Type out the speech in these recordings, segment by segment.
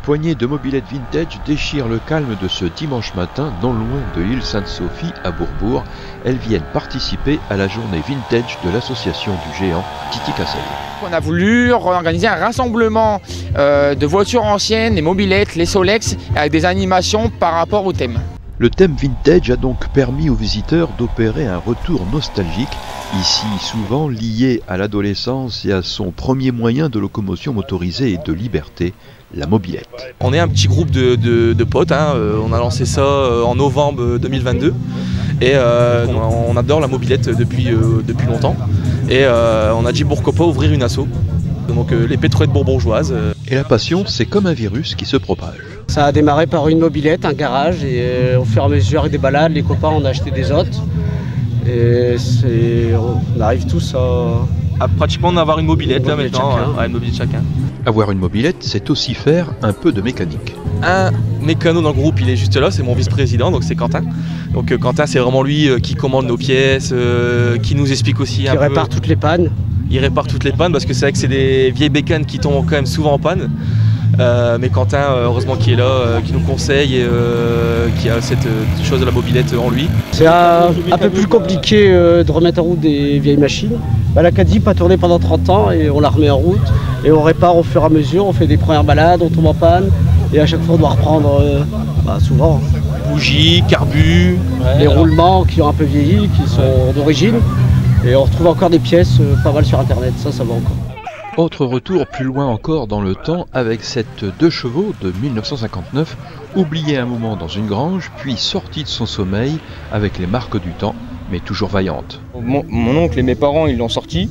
poignée de mobylettes vintage déchire le calme de ce dimanche matin, non loin de l'île Sainte-Sophie à Bourbourg. Elles viennent participer à la journée vintage de l'association du géant Titi Cassel. On a voulu organiser un rassemblement de voitures anciennes, les mobylettes, les Solex, avec des animations par rapport au thème. Le thème vintage a donc permis aux visiteurs d'opérer un retour nostalgique, ici souvent lié à l'adolescence et à son premier moyen de locomotion motorisée et de liberté, la mobylette. On est un petit groupe de potes, on a lancé ça en novembre 2022 et on adore la mobylette depuis longtemps et on a dit pourquoi pas ouvrir une asso, donc les pétrolettes bourbourgeoises. Et la passion, c'est comme un virus qui se propage. Ça a démarré par une mobylette, un garage, et au fur et à mesure avec des balades, les copains on a acheté des autres. Et on arrive tous à pratiquement en avoir une mobylette là maintenant, une mobylette chacun. Avoir une mobylette, c'est aussi faire un peu de mécanique. Un mécano dans le groupe, il est juste là, c'est mon vice-président, donc c'est Quentin. Donc Quentin, c'est vraiment lui qui commande nos pièces, qui nous explique aussi qui répare toutes les pannes. Il répare toutes les pannes parce que c'est vrai que c'est des vieilles bécanes qui tombent quand même souvent en panne. Mais Quentin, heureusement qu'il est là, qui nous conseille et qui a cette chose de la mobylette en lui. C'est un peu plus compliqué de remettre en route des vieilles machines. La Caddy pas tourné pendant 30 ans et on la remet en route et on répare au fur et à mesure, on fait des premières balades, on tombe en panne et à chaque fois on doit reprendre souvent. Bougies, carbu, les roulements qui ont un peu vieilli, qui sont d'origine, et on retrouve encore des pièces pas mal sur internet, ça va encore. Autre retour plus loin encore dans le temps avec cette 2 chevaux de 1959, oubliée un moment dans une grange, puis sortie de son sommeil avec les marques du temps, mais toujours vaillante. Mon oncle et mes parents ils l'ont sortie,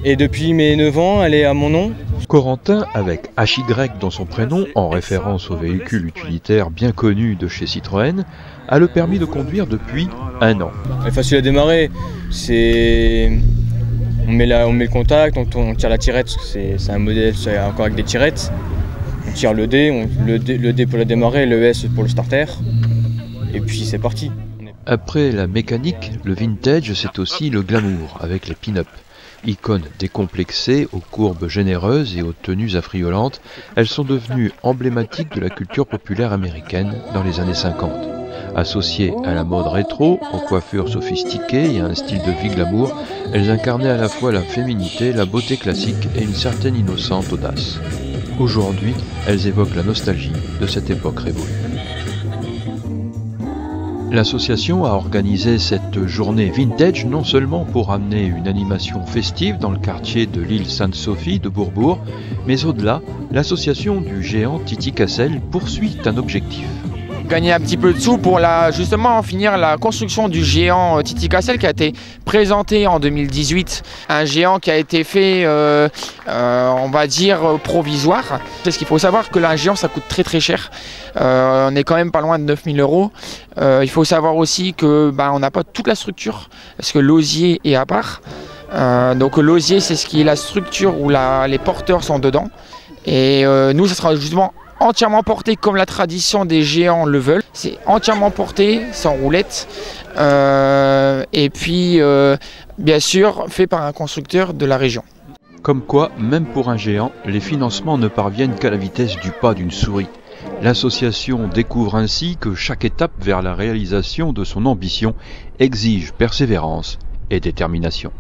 et depuis mes 9 ans elle est à mon nom. Corentin, avec HY dans son prénom, en référence au véhicule utilitaire bien connu de chez Citroën, a le permis de conduire depuis 1 an. Elle est facile à démarrer, on met le contact, on tire la tirette, parce que c'est un modèle encore avec des tirettes. On tire le D, le D pour le démarrer, le S pour le starter, et puis c'est parti. Après la mécanique, le vintage c'est aussi le glamour avec les pin-up. Icônes décomplexées, aux courbes généreuses et aux tenues affriolantes, elles sont devenues emblématiques de la culture populaire américaine dans les années 50. Associées à la mode rétro, aux coiffures sophistiquées et à un style de vie glamour, elles incarnaient à la fois la féminité, la beauté classique et une certaine innocente audace. Aujourd'hui, elles évoquent la nostalgie de cette époque révolue. L'association a organisé cette journée vintage non seulement pour amener une animation festive dans le quartier de l'île Sainte-Sophie de Bourbourg, mais au-delà, l'association du géant Titi Cassel poursuit un objectif. Gagner un petit peu de sous pour justement finir la construction du géant Titi Cassel qui a été présenté en 2018. Un géant qui a été fait, on va dire, provisoire. Parce qu'il faut savoir que un géant ça coûte très très cher. On est quand même pas loin de 9 000 €. Il faut savoir aussi que on n'a pas toute la structure parce que l'osier est à part. Donc l'osier c'est ce qui est la structure où les porteurs sont dedans. Et nous ça sera justement entièrement porté comme la tradition des géants le veulent. C'est entièrement porté, sans roulette. Et puis, bien sûr, fait par un constructeur de la région. Comme quoi, même pour un géant, les financements ne parviennent qu'à la vitesse du pas d'une souris. L'association découvre ainsi que chaque étape vers la réalisation de son ambition exige persévérance et détermination.